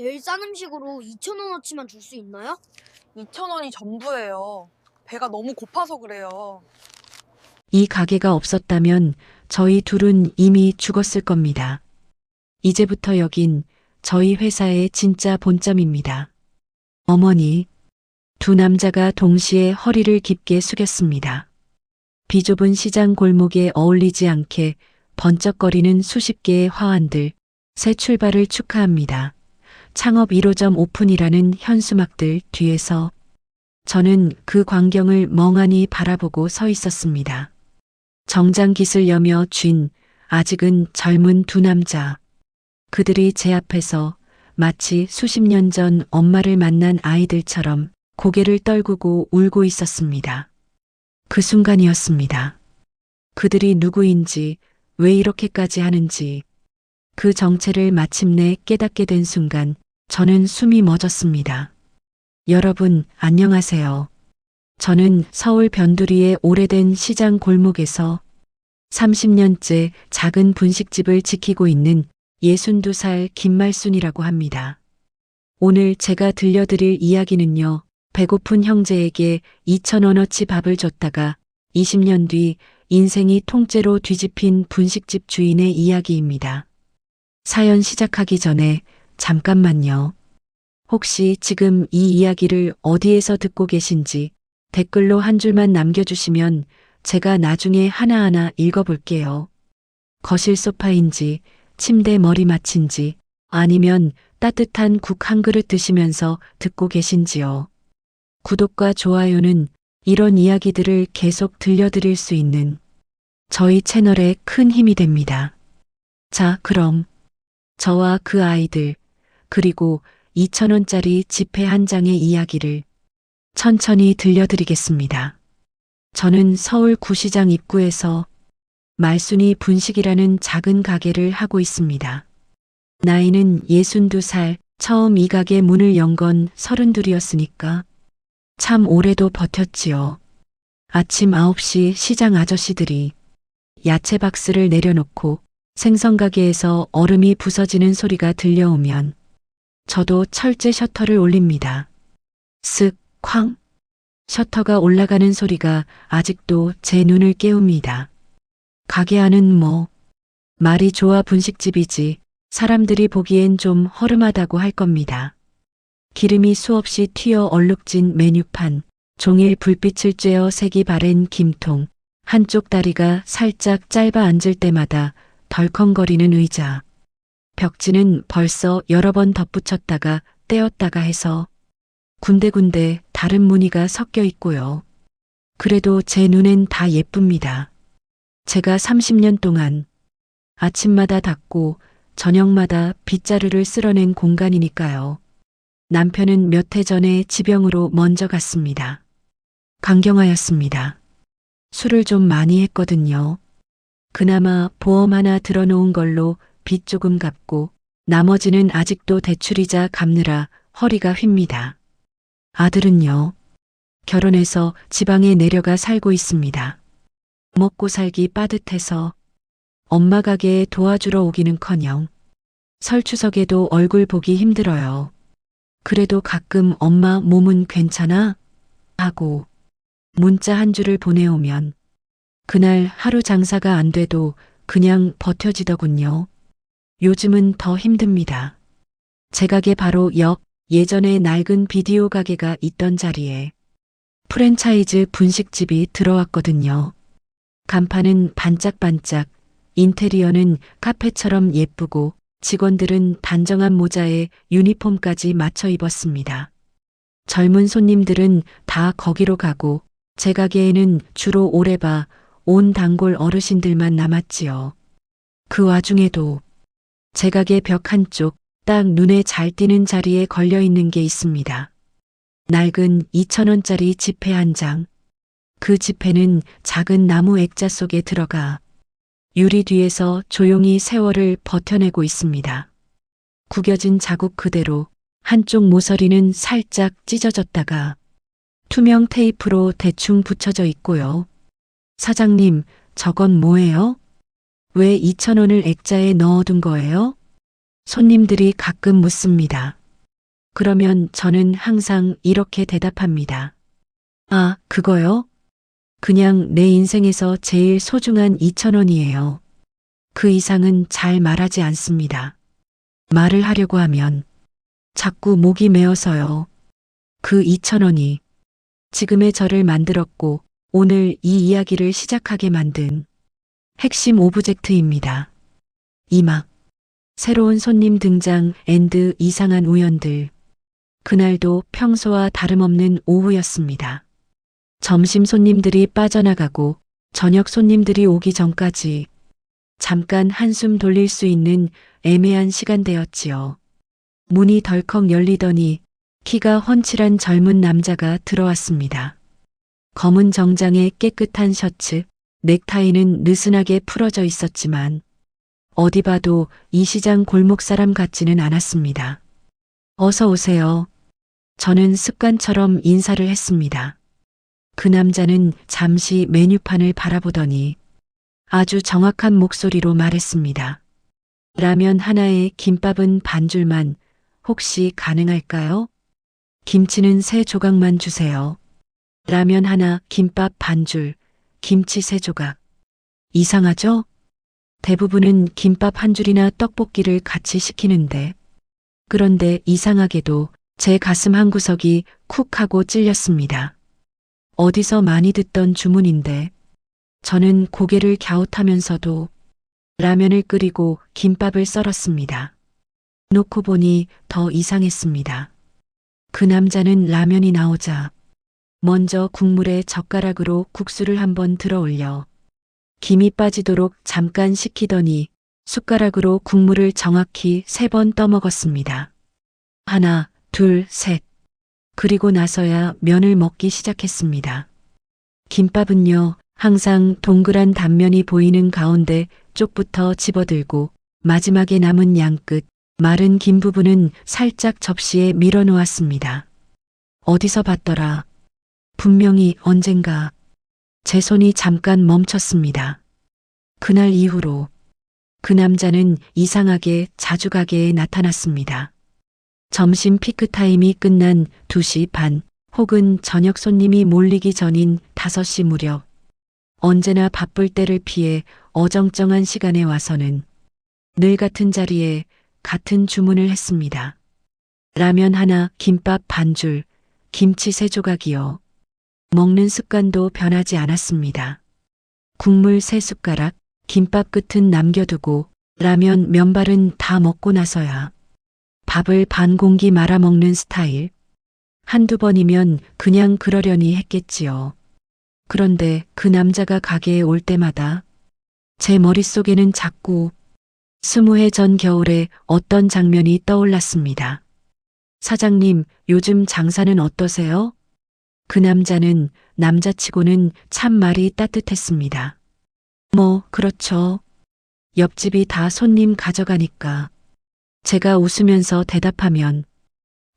제일 싼 음식으로 2,000원어치만 줄 수 있나요? 2,000원이 전부예요. 배가 너무 고파서 그래요. 이 가게가 없었다면 저희 둘은 이미 죽었을 겁니다. 이제부터 여긴 저희 회사의 진짜 본점입니다. 어머니, 두 남자가 동시에 허리를 깊게 숙였습니다. 비좁은 시장 골목에 어울리지 않게 번쩍거리는 수십 개의 화환들, 새 출발을 축하합니다. 창업 1호점 오픈이라는 현수막들 뒤에서 저는 그 광경을 멍하니 바라보고 서 있었습니다. 정장 깃을 여며 쥔 아직은 젊은 두 남자. 그들이 제 앞에서 마치 수십 년 전 엄마를 만난 아이들처럼 고개를 떨구고 울고 있었습니다. 그 순간이었습니다. 그들이 누구인지 왜 이렇게까지 하는지 그 정체를 마침내 깨닫게 된 순간 저는 숨이 멎었습니다. 여러분 안녕하세요. 저는 서울 변두리의 오래된 시장 골목에서 30년째 작은 분식집을 지키고 있는 62살 김말순이라고 합니다. 오늘 제가 들려드릴 이야기는요, 배고픈 형제에게 2,000원어치 밥을 줬다가 20년 뒤 인생이 통째로 뒤집힌 분식집 주인의 이야기입니다. 사연 시작하기 전에 잠깐만요. 혹시 지금 이 이야기를 어디에서 듣고 계신지 댓글로 한 줄만 남겨주시면 제가 나중에 하나하나 읽어볼게요. 거실 소파인지, 침대 머리맡인지, 아니면 따뜻한 국 한 그릇 드시면서 듣고 계신지요. 구독과 좋아요는 이런 이야기들을 계속 들려드릴 수 있는 저희 채널에 큰 힘이 됩니다. 자, 그럼 저와 그 아이들, 그리고 2,000원짜리 지폐 한 장의 이야기를 천천히 들려드리겠습니다. 저는 서울 구시장 입구에서 말순이 분식이라는 작은 가게를 하고 있습니다. 나이는 62살, 처음 이 가게 문을 연 건 32이었으니까 참 오래도 버텼지요. 아침 9시 시장 아저씨들이 야채 박스를 내려놓고 생선 가게에서 얼음이 부서지는 소리가 들려오면 저도 철제 셔터를 올립니다. 쓱, 쾅. 셔터가 올라가는 소리가 아직도 제 눈을 깨웁니다. 가게 안은 말이 좋아 분식집이지 사람들이 보기엔 좀 허름하다고 할 겁니다. 기름이 수없이 튀어 얼룩진 메뉴판, 종일 불빛을 쬐어 색이 바랜 김통, 한쪽 다리가 살짝 짧아 앉을 때마다 덜컹거리는 의자. 벽지는 벌써 여러 번 덧붙였다가 떼었다가 해서 군데군데 다른 무늬가 섞여 있고요. 그래도 제 눈엔 다 예쁩니다. 제가 30년 동안 아침마다 닦고 저녁마다 빗자루를 쓸어낸 공간이니까요. 남편은 몇 해 전에 지병으로 먼저 갔습니다. 강경하였습니다. 술을 좀 많이 했거든요. 그나마 보험 하나 들어놓은 걸로 빚 조금 갚고 나머지는 아직도 대출이자 갚느라 허리가 휩니다. 아들은요, 결혼해서 지방에 내려가 살고 있습니다. 먹고 살기 빠듯해서 엄마 가게에 도와주러 오기는커녕 설추석에도 얼굴 보기 힘들어요. 그래도 가끔 엄마 몸은 괜찮아? 하고 문자 한 줄을 보내오면 그날 하루 장사가 안 돼도 그냥 버텨지더군요. 요즘은 더 힘듭니다. 제 가게 바로 옆 예전에 낡은 비디오 가게가 있던 자리에 프랜차이즈 분식집이 들어왔거든요. 간판은 반짝반짝, 인테리어는 카페처럼 예쁘고 직원들은 단정한 모자에 유니폼까지 맞춰 입었습니다. 젊은 손님들은 다 거기로 가고 제 가게에는 주로 오래 봐 온 단골 어르신들만 남았지요. 그 와중에도 제 가게 벽 한쪽 딱 눈에 잘 띄는 자리에 걸려 있는 게 있습니다. 낡은 2,000원짜리 지폐 한 장. 그 지폐는 작은 나무 액자 속에 들어가 유리 뒤에서 조용히 세월을 버텨내고 있습니다. 구겨진 자국 그대로 한쪽 모서리는 살짝 찢어졌다가 투명 테이프로 대충 붙여져 있고요. 사장님, 저건 뭐예요? 왜 2,000원을 액자에 넣어둔 거예요? 손님들이 가끔 묻습니다. 그러면 저는 항상 이렇게 대답합니다. 아, 그거요? 그냥 내 인생에서 제일 소중한 2,000원이에요. 그 이상은 잘 말하지 않습니다. 말을 하려고 하면 자꾸 목이 메어서요. 그 2,000원이 지금의 저를 만들었고 오늘 이 이야기를 시작하게 만든 핵심 오브젝트입니다. 2막 새로운 손님 등장 앤드 이상한 우연들. 그날도 평소와 다름없는 오후였습니다. 점심 손님들이 빠져나가고 저녁 손님들이 오기 전까지 잠깐 한숨 돌릴 수 있는 애매한 시간대였지요. 문이 덜컥 열리더니 키가 훤칠한 젊은 남자가 들어왔습니다. 검은 정장에 깨끗한 셔츠, 넥타이는 느슨하게 풀어져 있었지만 어디 봐도 이 시장 골목 사람 같지는 않았습니다. 어서 오세요. 저는 습관처럼 인사를 했습니다. 그 남자는 잠시 메뉴판을 바라보더니 아주 정확한 목소리로 말했습니다. 라면 하나에 김밥은 반줄만 혹시 가능할까요? 김치는 3조각만 주세요. 라면 하나, 김밥 반줄, 김치 3조각. 이상하죠? 대부분은 김밥 한 줄이나 떡볶이를 같이 시키는데. 그런데 이상하게도 제 가슴 한구석이 쿡 하고 찔렸습니다. 어디서 많이 듣던 주문인데 저는 고개를 갸웃하면서도 라면을 끓이고 김밥을 썰었습니다. 놓고 보니 더 이상했습니다. 그 남자는 라면이 나오자 먼저 국물에 젓가락으로 국수를 한번 들어 올려 김이 빠지도록 잠깐 식히더니 숟가락으로 국물을 정확히 3번 떠먹었습니다. 하나, 둘, 셋. 그리고 나서야 면을 먹기 시작했습니다. 김밥은요, 항상 동그란 단면이 보이는 가운데 쪽부터 집어들고 마지막에 남은 양 끝, 마른 김 부분은 살짝 접시에 밀어 놓았습니다. 어디서 봤더라. 분명히 언젠가 제 손이 잠깐 멈췄습니다. 그날 이후로 그 남자는 이상하게 자주 가게에 나타났습니다. 점심 피크타임이 끝난 2시 반 혹은 저녁 손님이 몰리기 전인 5시 무렵 언제나 바쁠 때를 피해 어정쩡한 시간에 와서는 늘 같은 자리에 같은 주문을 했습니다. 라면 하나, 김밥 반줄, 김치 3조각이요. 먹는 습관도 변하지 않았습니다. 국물 3숟가락, 김밥 끝은 남겨두고 라면 면발은 다 먹고 나서야 밥을 반 공기 말아 먹는 스타일. 한두 번이면 그냥 그러려니 했겠지요. 그런데 그 남자가 가게에 올 때마다 제 머릿속에는 자꾸 20해 전 겨울에 어떤 장면이 떠올랐습니다. 사장님, 요즘 장사는 어떠세요? 그 남자는 남자치고는 참 말이 따뜻했습니다. 뭐, 그렇죠. 옆집이 다 손님 가져가니까. 제가 웃으면서 대답하면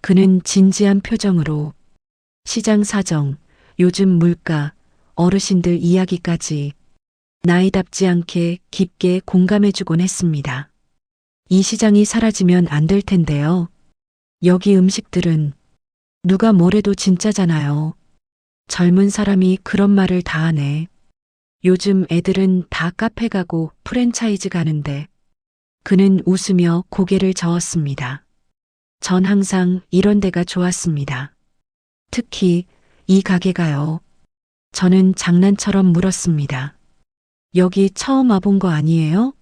그는 진지한 표정으로 시장 사정, 요즘 물가, 어르신들 이야기까지 나이답지 않게 깊게 공감해주곤 했습니다. 이 시장이 사라지면 안 될 텐데요. 여기 음식들은 누가 뭐래도 진짜잖아요. 젊은 사람이 그런 말을 다 하네. 요즘 애들은 다 카페 가고 프랜차이즈 가는데 그는 웃으며 고개를 저었습니다. 전 항상 이런 데가 좋았습니다. 특히 이 가게가요. 저는 장난처럼 물었습니다. 여기 처음 와본 거 아니에요?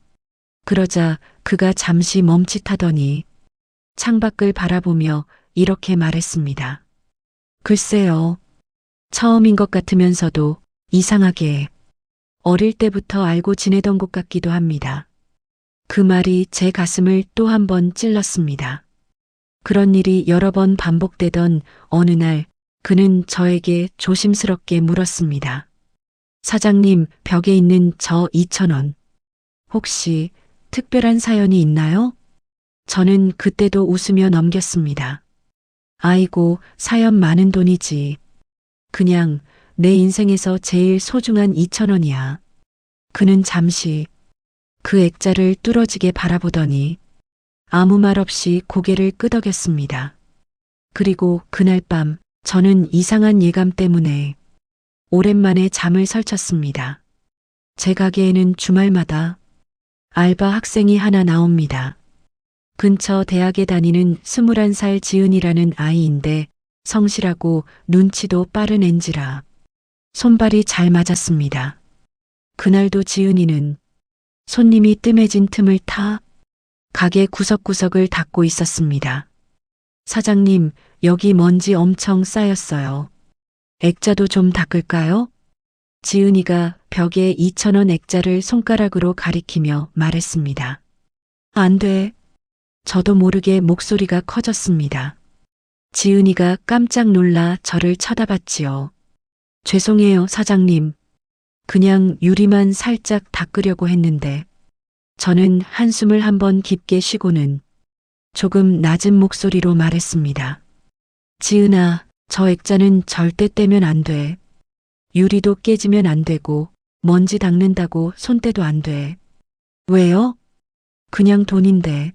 그러자 그가 잠시 멈칫하더니 창밖을 바라보며 이렇게 말했습니다. 글쎄요. 처음인 것 같으면서도 이상하게 어릴 때부터 알고 지내던 것 같기도 합니다. 그 말이 제 가슴을 또 한 번 찔렀습니다. 그런 일이 여러 번 반복되던 어느 날 그는 저에게 조심스럽게 물었습니다. 사장님, 벽에 있는 저 2,000원. 혹시 특별한 사연이 있나요? 저는 그때도 웃으며 넘겼습니다. 아이고, 사연 많은 돈이지. 그냥 내 인생에서 제일 소중한 2,000원이야. 그는 잠시 그 액자를 뚫어지게 바라보더니 아무 말 없이 고개를 끄덕였습니다. 그리고 그날 밤 저는 이상한 예감 때문에 오랜만에 잠을 설쳤습니다. 제 가게에는 주말마다 알바 학생이 하나 나옵니다. 근처 대학에 다니는 21살 지은이라는 아이인데 성실하고 눈치도 빠른 앤지라 손발이 잘 맞았습니다. 그날도 지은이는 손님이 뜸해진 틈을 타 가게 구석구석을 닦고 있었습니다. 사장님, 여기 먼지 엄청 쌓였어요. 액자도 좀 닦을까요? 지은이가 벽에 2,000원 액자를 손가락으로 가리키며 말했습니다. 안 돼. 저도 모르게 목소리가 커졌습니다. 지은이가 깜짝 놀라 저를 쳐다봤지요. 죄송해요, 사장님. 그냥 유리만 살짝 닦으려고 했는데. 저는 한숨을 한번 깊게 쉬고는 조금 낮은 목소리로 말했습니다. 지은아, 저 액자는 절대 떼면 안 돼. 유리도 깨지면 안 되고 먼지 닦는다고 손 떼도 안 돼. 왜요? 그냥 돈인데.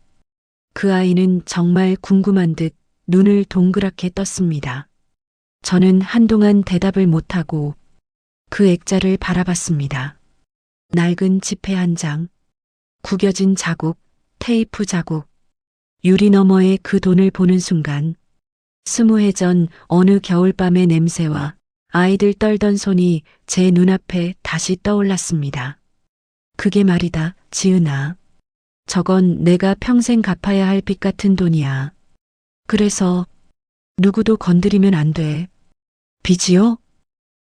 그 아이는 정말 궁금한 듯 눈을 동그랗게 떴습니다. 저는 한동안 대답을 못하고 그 액자를 바라봤습니다. 낡은 지폐 한 장, 구겨진 자국, 테이프 자국, 유리 너머에 그 돈을 보는 순간 20해 전 어느 겨울밤의 냄새와 아이들 떨던 손이 제 눈앞에 다시 떠올랐습니다. 그게 말이다, 지은아. 저건 내가 평생 갚아야 할 빚 같은 돈이야. 그래서 누구도 건드리면 안 돼. 빚이요?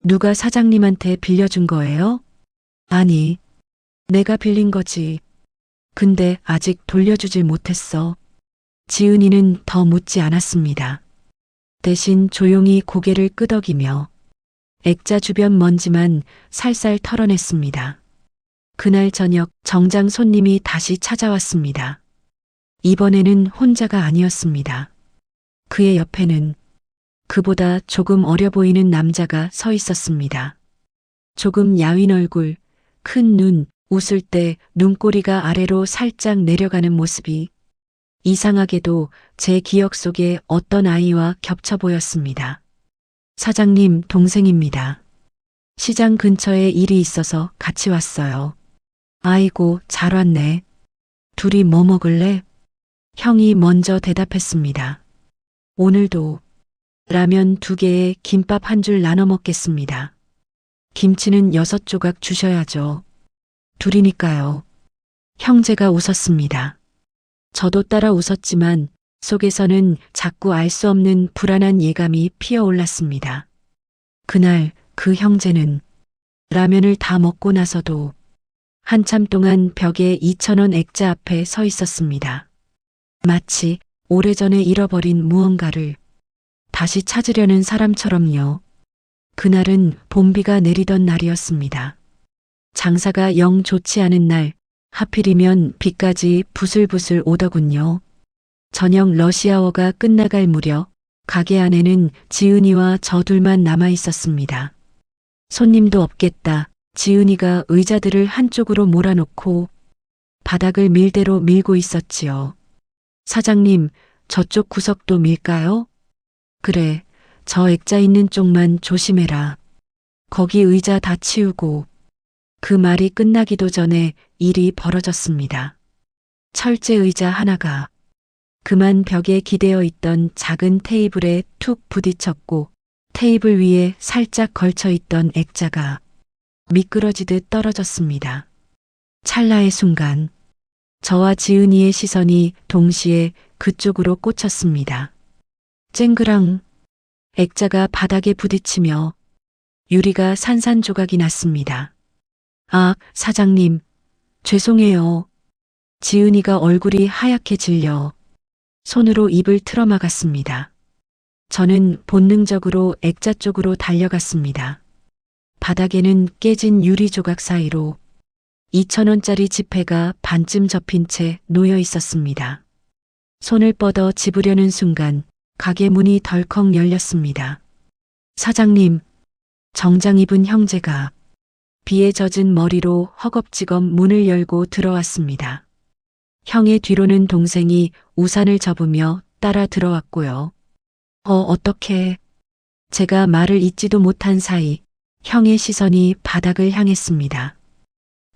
누가 사장님한테 빌려준 거예요? 아니, 내가 빌린 거지. 근데 아직 돌려주질 못했어. 지은이는 더 묻지 않았습니다. 대신 조용히 고개를 끄덕이며 액자 주변 먼지만 살살 털어냈습니다. 그날 저녁 정장 손님이 다시 찾아왔습니다. 이번에는 혼자가 아니었습니다. 그의 옆에는 그보다 조금 어려 보이는 남자가 서 있었습니다. 조금 야윈 얼굴, 큰 눈, 웃을 때 눈꼬리가 아래로 살짝 내려가는 모습이 이상하게도 제 기억 속에 어떤 아이와 겹쳐 보였습니다. 사장님 동생입니다. 시장 근처에 일이 있어서 같이 왔어요. 아이고, 잘 왔네. 둘이 뭐 먹을래? 형이 먼저 대답했습니다. 오늘도 라면 2개에 김밥 1줄 나눠 먹겠습니다. 김치는 6조각 주셔야죠. 둘이니까요. 형제가 웃었습니다. 저도 따라 웃었지만 속에서는 자꾸 알 수 없는 불안한 예감이 피어올랐습니다. 그날 그 형제는 라면을 다 먹고 나서도 한참 동안 벽에 2,000원 액자 앞에 서 있었습니다. 마치 오래전에 잃어버린 무언가를 다시 찾으려는 사람처럼요. 그날은 봄비가 내리던 날이었습니다. 장사가 영 좋지 않은 날, 하필이면 비까지 부슬부슬 오더군요. 저녁 러시아워가 끝나갈 무렵 가게 안에는 지은이와 저 둘만 남아 있었습니다. 손님도 없겠다. 지은이가 의자들을 한쪽으로 몰아놓고 바닥을 밀대로 밀고 있었지요. 사장님, 저쪽 구석도 밀까요? 그래, 저 액자 있는 쪽만 조심해라. 거기 의자 다 치우고. 그 말이 끝나기도 전에 일이 벌어졌습니다. 철제 의자 하나가 그만 벽에 기대어 있던 작은 테이블에 툭 부딪혔고 테이블 위에 살짝 걸쳐 있던 액자가 미끄러지듯 떨어졌습니다. 찰나의 순간 저와 지은이의 시선이 동시에 그쪽으로 꽂혔습니다. 쨍그랑 액자가 바닥에 부딪히며 유리가 산산조각이 났습니다. 아, 사장님, 죄송해요. 지은이가 얼굴이 하얗게 질려 손으로 입을 틀어막았습니다. 저는 본능적으로 액자 쪽으로 달려갔습니다. 바닥에는 깨진 유리 조각 사이로 2,000원짜리 지폐가 반쯤 접힌 채 놓여 있었습니다. 손을 뻗어 집으려는 순간 가게 문이 덜컥 열렸습니다. 사장님, 정장 입은 형제가 비에 젖은 머리로 허겁지겁 문을 열고 들어왔습니다. 형의 뒤로는 동생이 우산을 접으며 따라 들어왔고요. 어떻게. 제가 말을 잇지도 못한 사이 형의 시선이 바닥을 향했습니다.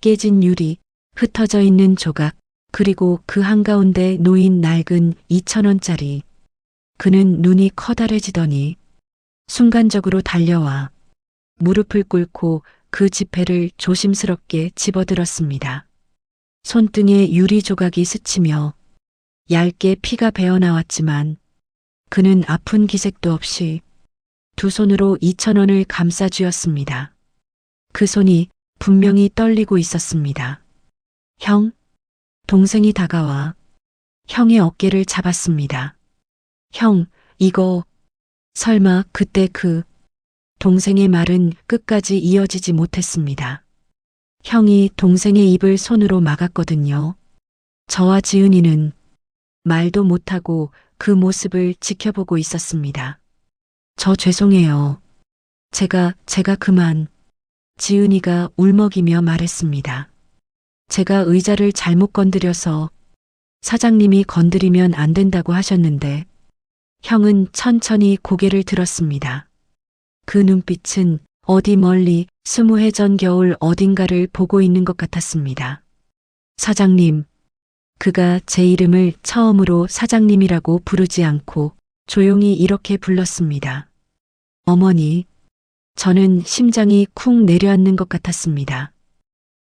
깨진 유리, 흩어져 있는 조각, 그리고 그 한가운데 놓인 낡은 2,000원짜리. 그는 눈이 커다래지더니 순간적으로 달려와 무릎을 꿇고 그 지폐를 조심스럽게 집어들었습니다. 손등에 유리 조각이 스치며 얇게 피가 배어나왔지만 그는 아픈 기색도 없이 두 손으로 2,000원을 감싸 쥐었습니다. 그 손이 분명히 떨리고 있었습니다. 형? 동생이 다가와 형의 어깨를 잡았습니다. 형, 이거 설마 그때 동생의 말은 끝까지 이어지지 못했습니다. 형이 동생의 입을 손으로 막았거든요. 저와 지은이는 말도 못하고 그 모습을 지켜보고 있었습니다. 저 죄송해요. 제가 그만. 지은이가 울먹이며 말했습니다. 제가 의자를 잘못 건드려서 사장님이 건드리면 안 된다고 하셨는데 형은 천천히 고개를 들었습니다. 그 눈빛은 어디 멀리 20해 전 겨울 어딘가를 보고 있는 것 같았습니다. 사장님. 그가 제 이름을 처음으로 사장님이라고 부르지 않고 조용히 이렇게 불렀습니다. 어머니. 저는 심장이 쿵 내려앉는 것 같았습니다.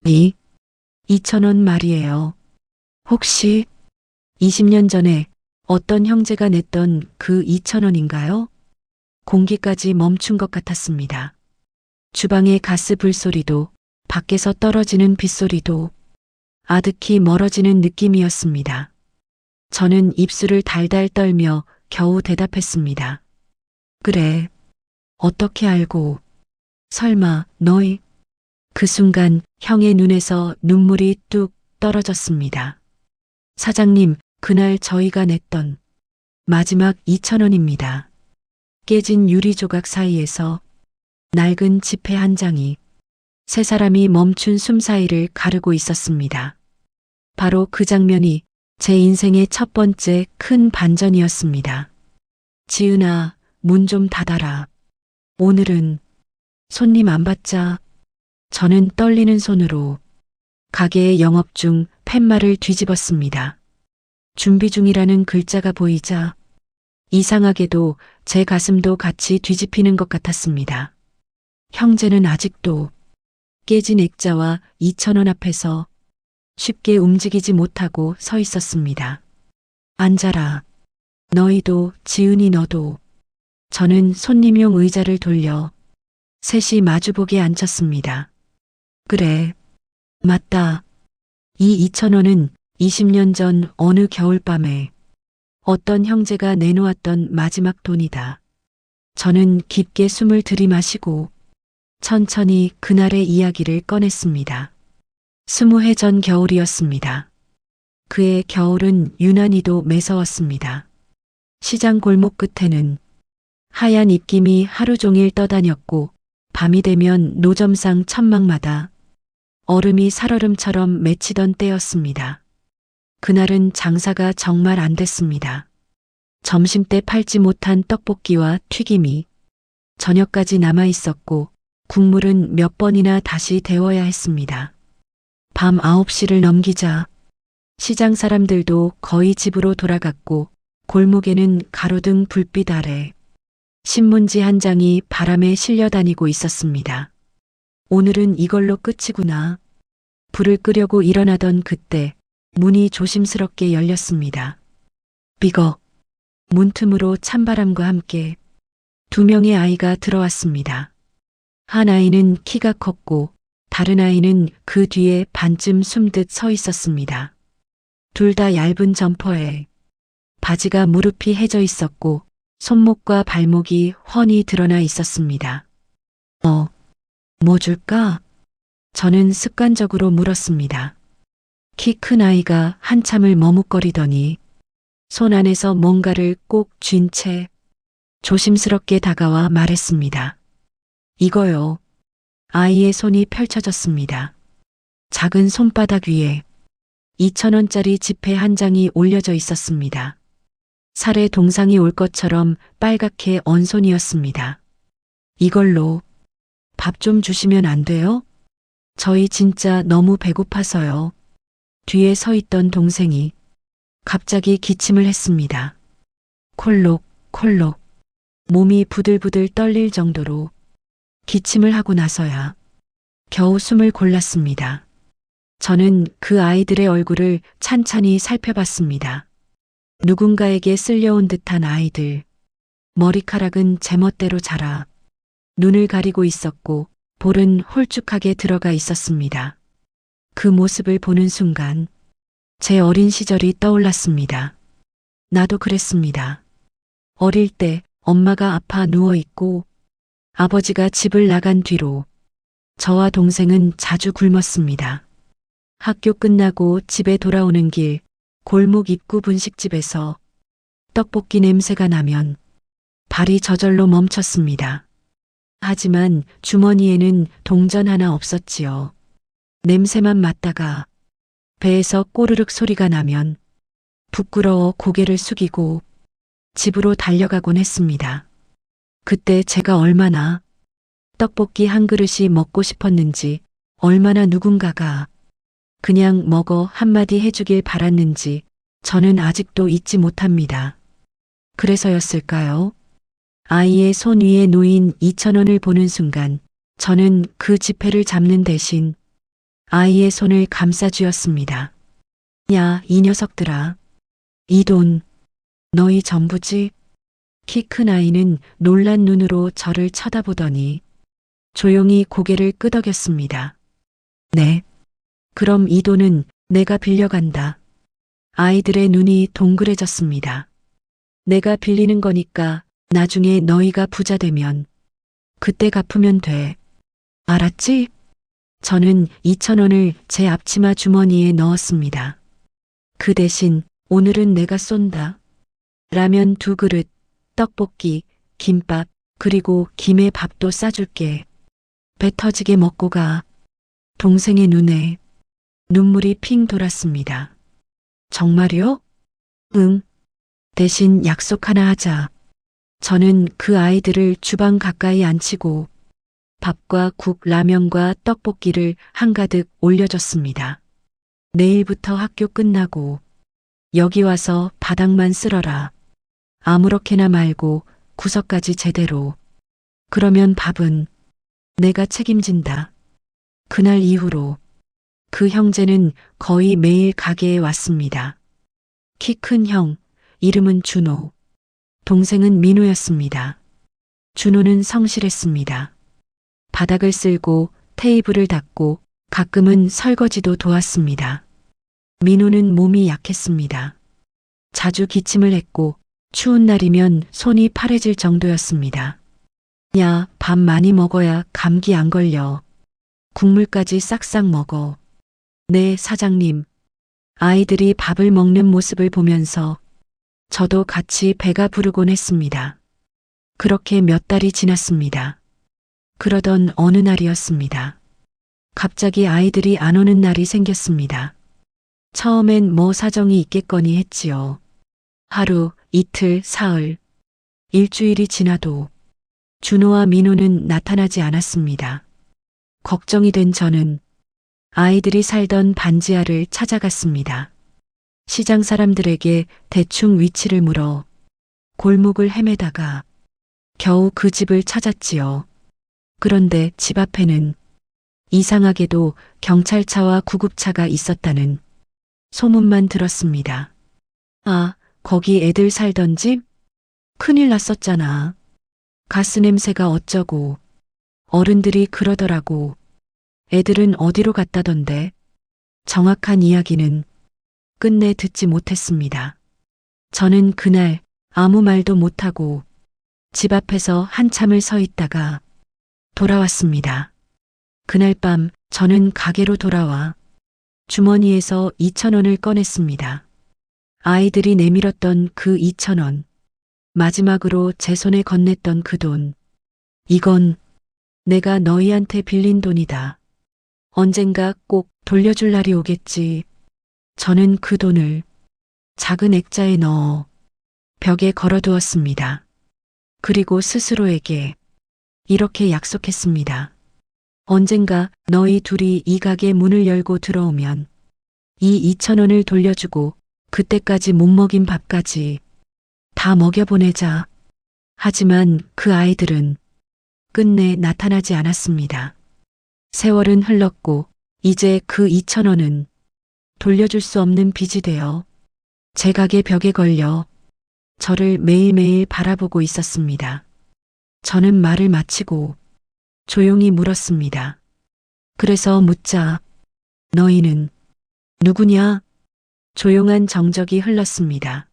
2,000원 말이에요. 혹시 20년 전에 어떤 형제가 냈던 그 2,000원인가요? 공기까지 멈춘 것 같았습니다. 주방의 가스 불소리도 밖에서 떨어지는 빗소리도 아득히 멀어지는 느낌이었습니다. 저는 입술을 달달 떨며 겨우 대답했습니다. 그래. 어떻게 알고. 설마 너희. 그 순간 형의 눈에서 눈물이 뚝 떨어졌습니다. 사장님, 그날 저희가 냈던 마지막 2,000원입니다. 깨진 유리 조각 사이에서 낡은 지폐 한 장이 세 사람이 멈춘 숨 사이를 가르고 있었습니다. 바로 그 장면이 제 인생의 첫 번째 큰 반전이었습니다. 지은아, 문 좀 닫아라. 오늘은 손님 안 받자. 저는 떨리는 손으로 가게의 영업 중 팻말을 뒤집었습니다. 준비 중이라는 글자가 보이자 이상하게도 제 가슴도 같이 뒤집히는 것 같았습니다. 형제는 아직도 깨진 액자와 2,000원 앞에서 쉽게 움직이지 못하고 서 있었습니다. 앉아라. 너희도, 지은이 너도. 저는 손님용 의자를 돌려 셋이 마주보게 앉혔습니다. 그래. 맞다. 이 2,000원은 20년 전 어느 겨울밤에 어떤 형제가 내놓았던 마지막 돈이다. 저는 깊게 숨을 들이마시고 천천히 그날의 이야기를 꺼냈습니다. 20해 전 겨울이었습니다. 그의 겨울은 유난히도 매서웠습니다. 시장 골목 끝에는 하얀 입김이 하루 종일 떠다녔고 밤이 되면 노점상 천막마다 얼음이 살얼음처럼 맺히던 때였습니다. 그날은 장사가 정말 안 됐습니다. 점심때 팔지 못한 떡볶이와 튀김이 저녁까지 남아 있었고 국물은 몇 번이나 다시 데워야 했습니다. 밤 9시를 넘기자 시장 사람들도 거의 집으로 돌아갔고 골목에는 가로등 불빛 아래 신문지 한 장이 바람에 실려다니고 있었습니다. 오늘은 이걸로 끝이구나. 불을 끄려고 일어나던 그때 문이 조심스럽게 열렸습니다. 삐걱. 문틈으로 찬바람과 함께 두 명의 아이가 들어왔습니다. 한 아이는 키가 컸고 다른 아이는 그 뒤에 반쯤 숨듯 서 있었습니다. 둘 다 얇은 점퍼에 바지가 무릎이 해져 있었고 손목과 발목이 훤히 드러나 있었습니다. 뭐 줄까? 저는 습관적으로 물었습니다. 키 큰 아이가 한참을 머뭇거리더니 손 안에서 뭔가를 꼭 쥔 채 조심스럽게 다가와 말했습니다. 이거요. 아이의 손이 펼쳐졌습니다. 작은 손바닥 위에 2,000원짜리 지폐 한 장이 올려져 있었습니다. 살에 동상이 올 것처럼 빨갛게 언 손이었습니다. 이걸로 밥 좀 주시면 안 돼요? 저희 진짜 너무 배고파서요. 뒤에 서 있던 동생이 갑자기 기침을 했습니다. 콜록, 콜록. 몸이 부들부들 떨릴 정도로 기침을 하고 나서야 겨우 숨을 골랐습니다. 저는 그 아이들의 얼굴을 찬찬히 살펴봤습니다. 누군가에게 쓸려온 듯한 아이들. 머리카락은 제멋대로 자라 눈을 가리고 있었고 볼은 홀쭉하게 들어가 있었습니다. 그 모습을 보는 순간 제 어린 시절이 떠올랐습니다. 나도 그랬습니다. 어릴 때 엄마가 아파 누워 있고 아버지가 집을 나간 뒤로 저와 동생은 자주 굶었습니다. 학교 끝나고 집에 돌아오는 길 골목 입구 분식집에서 떡볶이 냄새가 나면 발이 저절로 멈췄습니다. 하지만 주머니에는 동전 하나 없었지요. 냄새만 맡다가 배에서 꼬르륵 소리가 나면 부끄러워 고개를 숙이고 집으로 달려가곤 했습니다. 그때 제가 얼마나 떡볶이 한 그릇이 먹고 싶었는지, 얼마나 누군가가 그냥 먹어 한마디 해주길 바랐는지 저는 아직도 잊지 못합니다. 그래서였을까요? 아이의 손 위에 놓인 2,000원을 보는 순간 저는 그 지폐를 잡는 대신 아이의 손을 감싸쥐었습니다. 야, 이 녀석들아. 이 돈 너희 전부지? 키 큰 아이는 놀란 눈으로 저를 쳐다보더니 조용히 고개를 끄덕였습니다. 네. 그럼 이 돈은 내가 빌려간다. 아이들의 눈이 동그래졌습니다. 내가 빌리는 거니까 나중에 너희가 부자 되면 그때 갚으면 돼. 알았지? 저는 2,000원을 제 앞치마 주머니에 넣었습니다. 그 대신 오늘은 내가 쏜다. 라면 2그릇, 떡볶이, 김밥, 그리고 김에 밥도 싸줄게. 배 터지게 먹고 가. 동생의 눈에 눈물이 핑 돌았습니다. 정말요? 응. 대신 약속 하나 하자. 저는 그 아이들을 주방 가까이 앉히고 밥과 국, 라면과 떡볶이를 한가득 올려줬습니다. 내일부터 학교 끝나고 여기 와서 바닥만 쓸어라. 아무렇게나 말고 구석까지 제대로. 그러면 밥은 내가 책임진다. 그날 이후로 그 형제는 거의 매일 가게에 왔습니다. 키 큰 형, 이름은 준호. 동생은 민호였습니다. 준호는 성실했습니다. 바닥을 쓸고 테이블을 닦고 가끔은 설거지도 도왔습니다. 민호는 몸이 약했습니다. 자주 기침을 했고 추운 날이면 손이 파래질 정도였습니다. 야, 밥 많이 먹어야 감기 안 걸려. 국물까지 싹싹 먹어. 네, 사장님. 아이들이 밥을 먹는 모습을 보면서 저도 같이 배가 부르곤 했습니다. 그렇게 몇 달이 지났습니다. 그러던 어느 날이었습니다. 갑자기 아이들이 안 오는 날이 생겼습니다. 처음엔 뭐 사정이 있겠거니 했지요. 하루, 이틀, 사흘, 일주일이 지나도 준호와 민호는 나타나지 않았습니다. 걱정이 된 저는 아이들이 살던 반지하를 찾아갔습니다. 시장 사람들에게 대충 위치를 물어 골목을 헤매다가 겨우 그 집을 찾았지요. 그런데 집 앞에는 이상하게도 경찰차와 구급차가 있었다는 소문만 들었습니다. 아, 거기 애들 살던 집? 큰일 났었잖아. 가스 냄새가 어쩌고. 어른들이 그러더라고. 애들은 어디로 갔다던데. 정확한 이야기는 끝내 듣지 못했습니다. 저는 그날 아무 말도 못하고 집 앞에서 한참을 서 있다가 돌아왔습니다. 그날 밤 저는 가게로 돌아와 주머니에서 2,000원을 꺼냈습니다. 아이들이 내밀었던 그 2,000원. 마지막으로 제 손에 건넸던 그 돈. 이건 내가 너희한테 빌린 돈이다. 언젠가 꼭 돌려줄 날이 오겠지. 저는 그 돈을 작은 액자에 넣어 벽에 걸어두었습니다. 그리고 스스로에게 이렇게 약속했습니다. 언젠가 너희 둘이 이 가게 문을 열고 들어오면 이 2,000원을 돌려주고 그때까지 못 먹인 밥까지 다 먹여보내자. 하지만 그 아이들은 끝내 나타나지 않았습니다. 세월은 흘렀고 이제 그 2,000원은 돌려줄 수 없는 빚이 되어 제 가게 벽에 걸려 저를 매일매일 바라보고 있었습니다. 저는 말을 마치고 조용히 물었습니다. 그래서 묻자 너희는 누구냐? 조용한 정적이 흘렀습니다.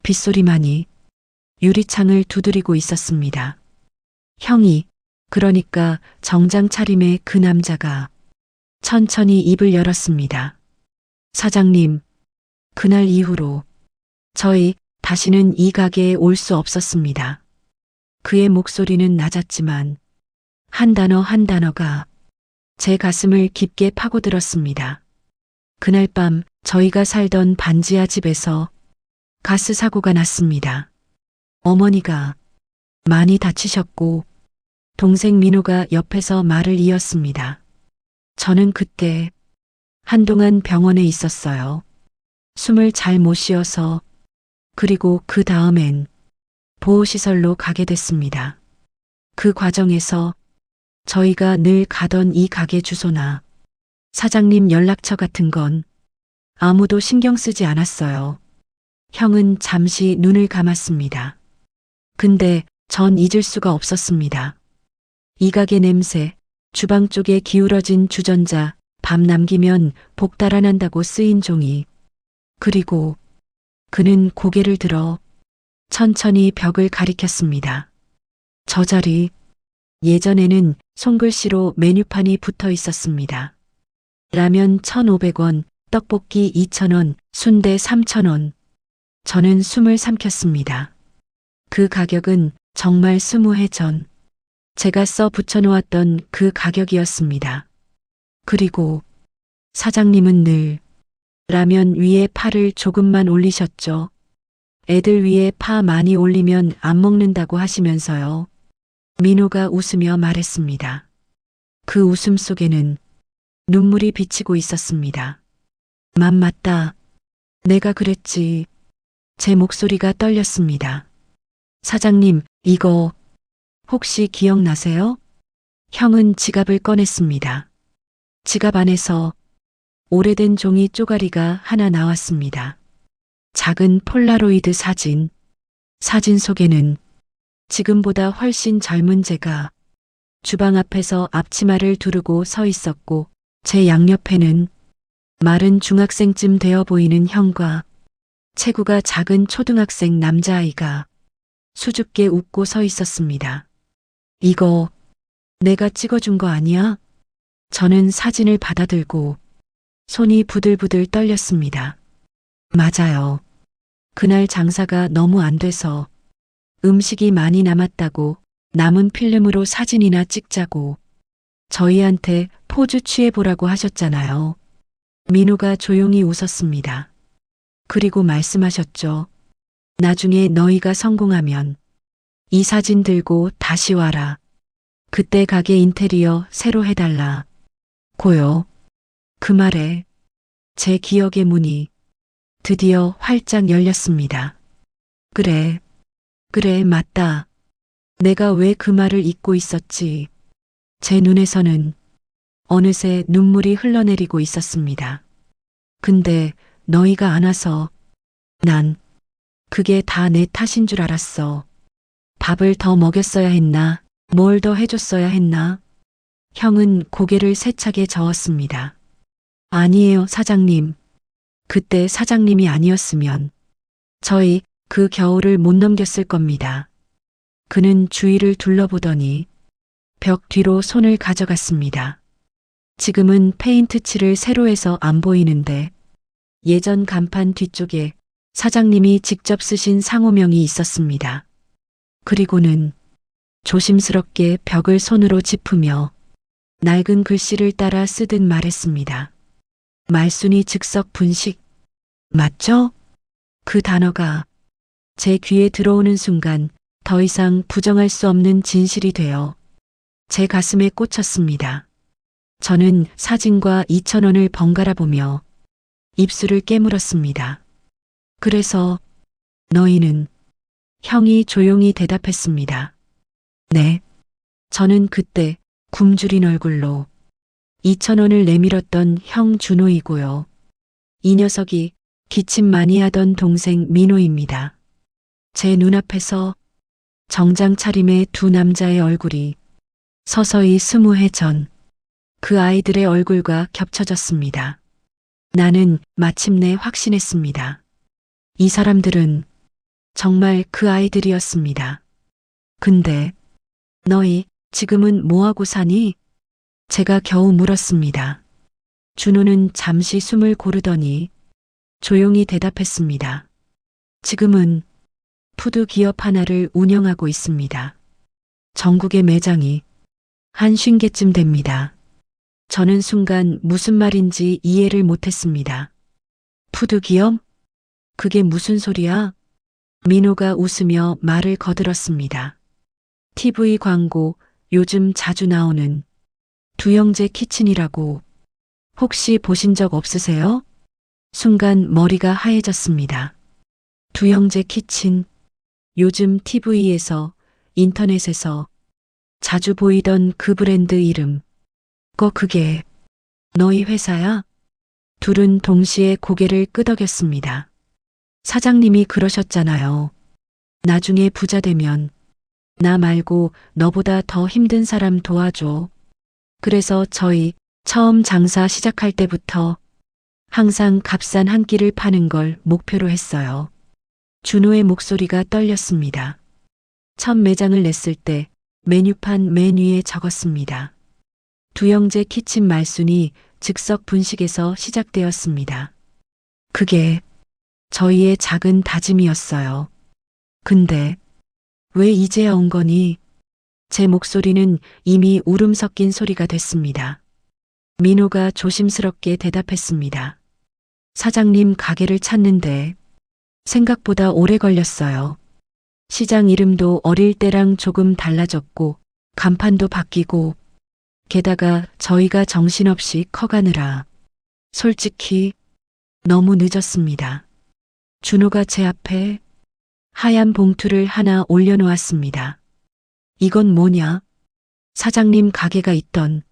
빗소리만이 유리창을 두드리고 있었습니다. 형이, 그러니까 정장 차림의 그 남자가 천천히 입을 열었습니다. 사장님, 그날 이후로 저희 다시는 이 가게에 올 수 없었습니다. 그의 목소리는 낮았지만 한 단어 한 단어가 제 가슴을 깊게 파고들었습니다. 그날 밤 저희가 살던 반지하 집에서 가스 사고가 났습니다. 어머니가 많이 다치셨고 동생 민호가 옆에서 말을 이었습니다. 저는 그때 한동안 병원에 있었어요. 숨을 잘 못 쉬어서. 그리고 그 다음엔 보호시설로 가게 됐습니다. 그 과정에서 저희가 늘 가던 이 가게 주소나 사장님 연락처 같은 건 아무도 신경 쓰지 않았어요. 형은 잠시 눈을 감았습니다. 근데 전 잊을 수가 없었습니다. 이 가게 냄새, 주방 쪽에 기울어진 주전자, 밤 남기면 복 달아난다고 쓰인 종이. 그리고 그는 고개를 들어 천천히 벽을 가리켰습니다. 저 자리, 예전에는 손글씨로 메뉴판이 붙어 있었습니다. 라면 1,500원, 떡볶이 2,000원, 순대 3,000원. 저는 숨을 삼켰습니다. 그 가격은 정말 20해 전 제가 써 붙여놓았던 그 가격이었습니다. 그리고 사장님은 늘 라면 위에 파를 조금만 올리셨죠. 애들 위에 파 많이 올리면 안 먹는다고 하시면서요. 민호가 웃으며 말했습니다. 그 웃음 속에는 눈물이 비치고 있었습니다. 맞다. 내가 그랬지. 제 목소리가 떨렸습니다. 사장님, 이거 혹시 기억나세요? 형은 지갑을 꺼냈습니다. 지갑 안에서 오래된 종이 쪼가리가 하나 나왔습니다. 작은 폴라로이드 사진. 사진 속에는 지금보다 훨씬 젊은 제가 주방 앞에서 앞치마를 두르고 서 있었고 제 양옆에는 마른 중학생쯤 되어 보이는 형과 체구가 작은 초등학생 남자아이가 수줍게 웃고 서 있었습니다. 이거 내가 찍어준 거 아니야? 저는 사진을 받아들고 손이 부들부들 떨렸습니다. 맞아요. 그날 장사가 너무 안 돼서 음식이 많이 남았다고 남은 필름으로 사진이나 찍자고 저희한테 포즈 취해보라고 하셨잖아요. 민호가 조용히 웃었습니다. 그리고 말씀하셨죠. 나중에 너희가 성공하면 이 사진 들고 다시 와라. 그때 가게 인테리어 새로 해달라. 고요. 그 말에 제 기억의 문이 드디어 활짝 열렸습니다. 그래, 맞다. 내가 왜 그 말을 잊고 있었지. 제 눈에서는 어느새 눈물이 흘러내리고 있었습니다. 근데 너희가 안 와서 난 그게 다 내 탓인 줄 알았어. 밥을 더 먹였어야 했나? 뭘 더 해줬어야 했나? 형은 고개를 세차게 저었습니다. 아니에요, 사장님. 그때 사장님이 아니었으면 저희 그 겨울을 못 넘겼을 겁니다. 그는 주위를 둘러보더니 벽 뒤로 손을 가져갔습니다. 지금은 페인트 칠을 새로 해서 안 보이는데 예전 간판 뒤쪽에 사장님이 직접 쓰신 상호명이 있었습니다. 그리고는 조심스럽게 벽을 손으로 짚으며 낡은 글씨를 따라 쓰듯 말했습니다. 말순이 즉석 분식. 맞죠? 그 단어가 제 귀에 들어오는 순간 더 이상 부정할 수 없는 진실이 되어 제 가슴에 꽂혔습니다. 저는 사진과 2,000원을 번갈아 보며 입술을 깨물었습니다. 그래서 너희는? 형이 조용히 대답했습니다. 네. 저는 그때 굶주린 얼굴로 2,000원을 내밀었던 형 준호이고요. 이 녀석이 기침 많이 하던 동생 민호입니다. 제 눈앞에서 정장 차림의 두 남자의 얼굴이 서서히 20해 전 그 아이들의 얼굴과 겹쳐졌습니다. 나는 마침내 확신했습니다. 이 사람들은 정말 그 아이들이었습니다. 근데 너희 지금은 뭐하고 사니? 제가 겨우 물었습니다. 준호는 잠시 숨을 고르더니 조용히 대답했습니다. 지금은 푸드 기업 하나를 운영하고 있습니다. 전국의 매장이 한 50개쯤 됩니다. 저는 순간 무슨 말인지 이해를 못했습니다. 푸드 기업? 그게 무슨 소리야? 민호가 웃으며 말을 거들었습니다. TV 광고 요즘 자주 나오는 두 형제 키친이라고 혹시 보신 적 없으세요? 순간 머리가 하얘졌습니다. 두 형제 키친, 요즘 TV에서, 인터넷에서 자주 보이던 그 브랜드 이름. 그게 너희 회사야? 둘은 동시에 고개를 끄덕였습니다. 사장님이 그러셨잖아요. 나중에 부자 되면 나 말고 너보다 더 힘든 사람 도와줘. 그래서 저희 처음 장사 시작할 때부터 항상 값싼 한 끼를 파는 걸 목표로 했어요. 준호의 목소리가 떨렸습니다. 첫 매장을 냈을 때 메뉴판 맨 위에 적었습니다. 두 형제 키친 말순이 즉석 분식에서 시작되었습니다. 그게 저희의 작은 다짐이었어요. 근데 왜 이제야 온 거니? 제 목소리는 이미 울음 섞인 소리가 됐습니다. 민호가 조심스럽게 대답했습니다. 사장님 가게를 찾는데 생각보다 오래 걸렸어요. 시장 이름도 어릴 때랑 조금 달라졌고 간판도 바뀌고 게다가 저희가 정신없이 커가느라 솔직히 너무 늦었습니다. 준호가 제 앞에 하얀 봉투를 하나 올려놓았습니다. 이건 뭐냐? 사장님 가게가 있던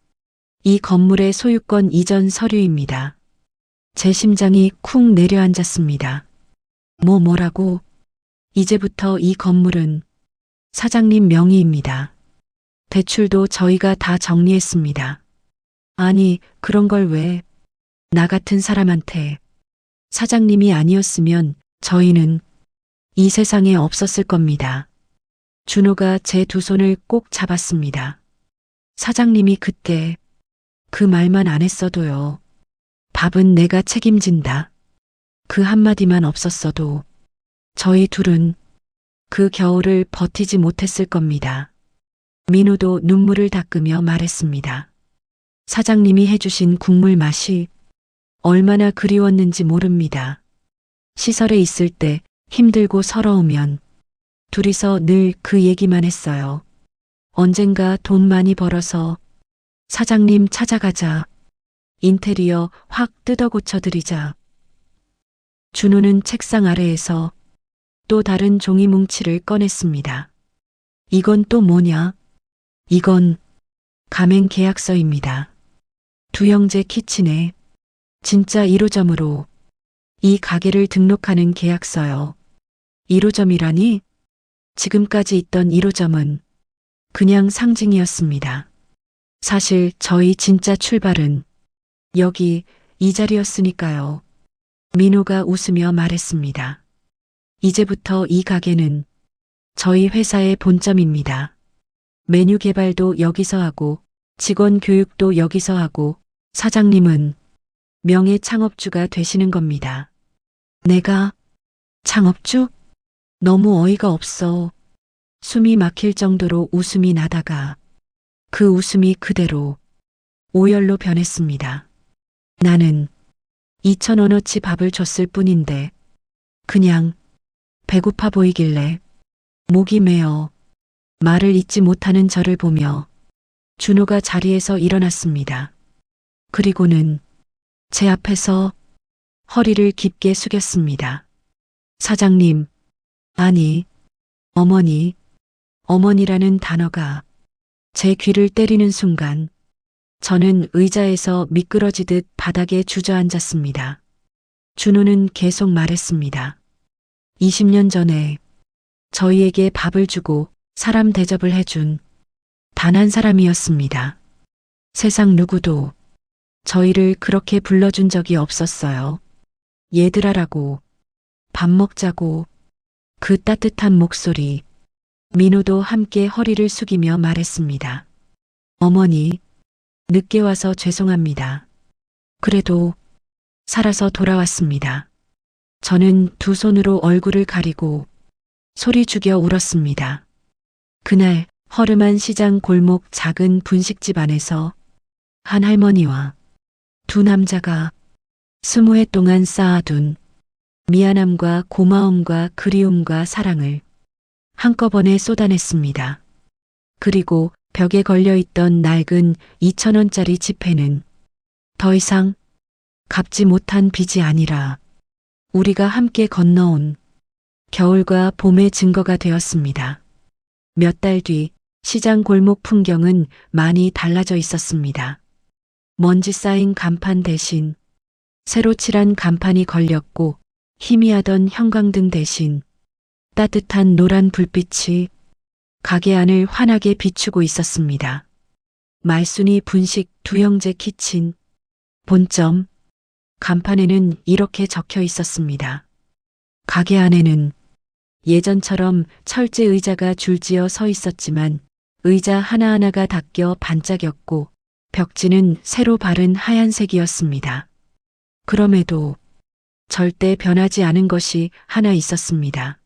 이 건물의 소유권 이전 서류입니다. 제 심장이 쿵 내려앉았습니다. 뭐라고? 이제부터 이 건물은 사장님 명의입니다. 대출도 저희가 다 정리했습니다. 아니, 그런 걸 왜? 나 같은 사람한테. 사장님이 아니었으면 저희는 이 세상에 없었을 겁니다. 준호가 제 두 손을 꼭 잡았습니다. 사장님이 그때 그 말만 안 했어도요. 밥은 내가 책임진다. 그 한마디만 없었어도 저희 둘은 그 겨울을 버티지 못했을 겁니다. 민호도 눈물을 닦으며 말했습니다. 사장님이 해주신 국물 맛이 얼마나 그리웠는지 모릅니다. 시설에 있을 때 힘들고 서러우면 둘이서 늘 그 얘기만 했어요. 언젠가 돈 많이 벌어서 사장님 찾아가자. 인테리어 확 뜯어 고쳐드리자. 준호는 책상 아래에서 또 다른 종이 뭉치를 꺼냈습니다. 이건 또 뭐냐? 이건 가맹 계약서입니다. 두 형제 키친에 진짜 1호점으로 이 가게를 등록하는 계약서요. 1호점이라니? 지금까지 있던 1호점은 그냥 상징이었습니다. 사실 저희 진짜 출발은 여기 이 자리였으니까요. 민호가 웃으며 말했습니다. 이제부터 이 가게는 저희 회사의 본점입니다. 메뉴 개발도 여기서 하고 직원 교육도 여기서 하고 사장님은 명예 창업주가 되시는 겁니다. 내가 창업주? 너무 어이가 없어. 숨이 막힐 정도로 웃음이 나다가 그 웃음이 그대로 오열로 변했습니다. 나는 2,000원어치 밥을 줬을 뿐인데 그냥 배고파 보이길래 목이 메어 말을 잇지 못하는 저를 보며 준호가 자리에서 일어났습니다. 그리고는 제 앞에서 허리를 깊게 숙였습니다. 사장님, 아니, 어머니, 어머니라는 단어가 제 귀를 때리는 순간 저는 의자에서 미끄러지듯 바닥에 주저앉았습니다. 준호는 계속 말했습니다. 20년 전에 저희에게 밥을 주고 사람 대접을 해준 단 한 사람이었습니다. 세상 누구도 저희를 그렇게 불러준 적이 없었어요. 얘들아라고, 밥 먹자고. 그 따뜻한 목소리, 민호도 함께 허리를 숙이며 말했습니다. 어머니, 늦게 와서 죄송합니다. 그래도 살아서 돌아왔습니다. 저는 두 손으로 얼굴을 가리고 소리 죽여 울었습니다. 그날 허름한 시장 골목 작은 분식집 안에서 한 할머니와 두 남자가 20해 동안 쌓아둔 미안함과 고마움과 그리움과 사랑을 한꺼번에 쏟아냈습니다. 그리고 벽에 걸려있던 낡은 2,000원짜리 지폐는 더 이상 갚지 못한 빚이 아니라 우리가 함께 건너온 겨울과 봄의 증거가 되었습니다. 몇 달 뒤 시장 골목 풍경은 많이 달라져 있었습니다. 먼지 쌓인 간판 대신 새로 칠한 간판이 걸렸고 희미하던 형광등 대신 따뜻한 노란 불빛이 가게 안을 환하게 비추고 있었습니다. 말순이 분식 두 형제 키친 본점 간판에는 이렇게 적혀 있었습니다. 가게 안에는 예전처럼 철제 의자가 줄지어 서 있었지만 의자 하나하나가 닦여 반짝였고 벽지는 새로 바른 하얀색이었습니다. 그럼에도 절대 변하지 않은 것이 하나 있었습니다.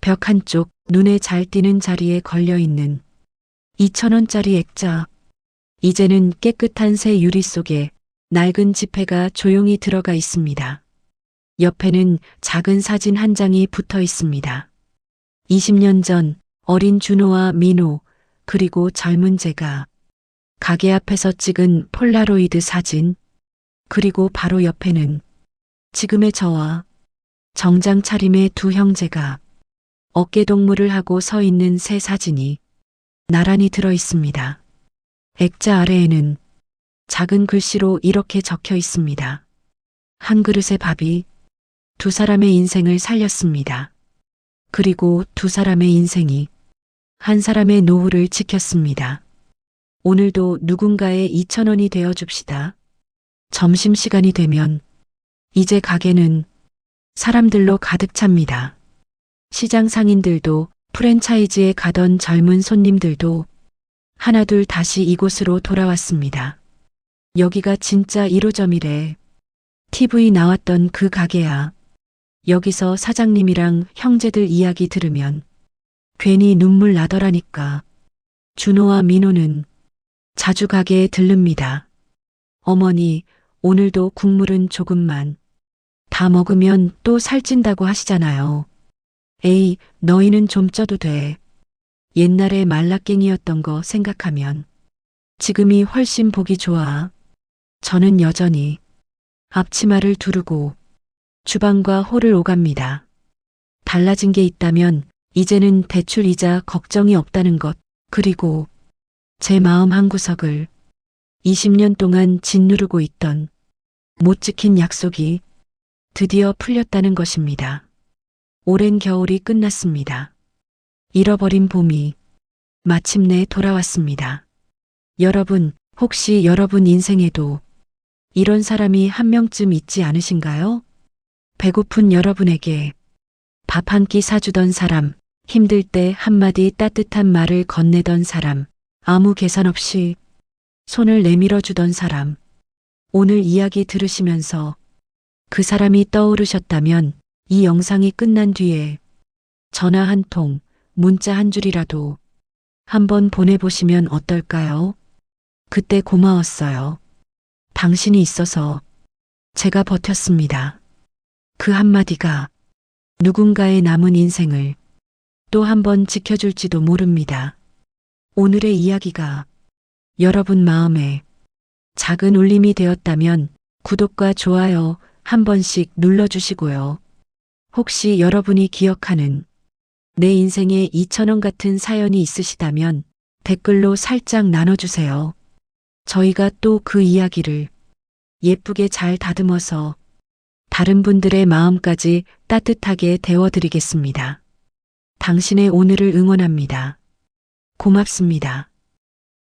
벽 한쪽 눈에 잘 띄는 자리에 걸려있는 2,000원짜리 액자. 이제는 깨끗한 새 유리 속에 낡은 지폐가 조용히 들어가 있습니다. 옆에는 작은 사진 한 장이 붙어 있습니다. 20년 전 어린 준호와 민호 그리고 젊은 제가 가게 앞에서 찍은 폴라로이드 사진, 그리고 바로 옆에는 지금의 저와 정장 차림의 두 형제가 어깨동무를 하고 서 있는 새 사진이 나란히 들어 있습니다. 액자 아래에는 작은 글씨로 이렇게 적혀 있습니다. 한 그릇의 밥이 두 사람의 인생을 살렸습니다. 그리고 두 사람의 인생이 한 사람의 노후를 지켰습니다. 오늘도 누군가의 2,000원이 되어 줍시다. 점심시간이 되면 이제 가게는 사람들로 가득 찹니다. 시장 상인들도 프랜차이즈에 가던 젊은 손님들도 하나둘 다시 이곳으로 돌아왔습니다. 여기가 진짜 1호점이래. TV 나왔던 그 가게야. 여기서 사장님이랑 형제들 이야기 들으면 괜히 눈물 나더라니까. 준호와 민호는 자주 가게에 들릅니다. 어머니, 오늘도 국물은 조금만. 다 먹으면 또 살찐다고 하시잖아요. 에이, 너희는 좀 쪄도 돼. 옛날에 말라깽이였던 거 생각하면 지금이 훨씬 보기 좋아. 저는 여전히 앞치마를 두르고 주방과 홀을 오갑니다. 달라진 게 있다면 이제는 대출이자 걱정이 없다는 것, 그리고 제 마음 한구석을 20년 동안 짓누르고 있던 못 지킨 약속이 드디어 풀렸다는 것입니다. 오랜 겨울이 끝났습니다. 잃어버린 봄이 마침내 돌아왔습니다. 여러분, 혹시 여러분 인생에도 이런 사람이 한 명쯤 있지 않으신가요? 배고픈 여러분에게 밥 한 끼 사주던 사람, 힘들 때 한마디 따뜻한 말을 건네던 사람, 아무 계산 없이 손을 내밀어 주던 사람. 오늘 이야기 들으시면서 그 사람이 떠오르셨다면 이 영상이 끝난 뒤에 전화 한 통, 문자 한 줄이라도 한번 보내보시면 어떨까요? 그때 고마웠어요. 당신이 있어서 제가 버텼습니다. 그 한마디가 누군가의 남은 인생을 또 한 번 지켜줄지도 모릅니다. 오늘의 이야기가 여러분 마음에 작은 울림이 되었다면 구독과 좋아요 한 번씩 눌러주시고요. 혹시 여러분이 기억하는 내 인생에 2,000원 같은 사연이 있으시다면 댓글로 살짝 나눠주세요. 저희가 또 그 이야기를 예쁘게 잘 다듬어서 다른 분들의 마음까지 따뜻하게 데워드리겠습니다. 당신의 오늘을 응원합니다. 고맙습니다.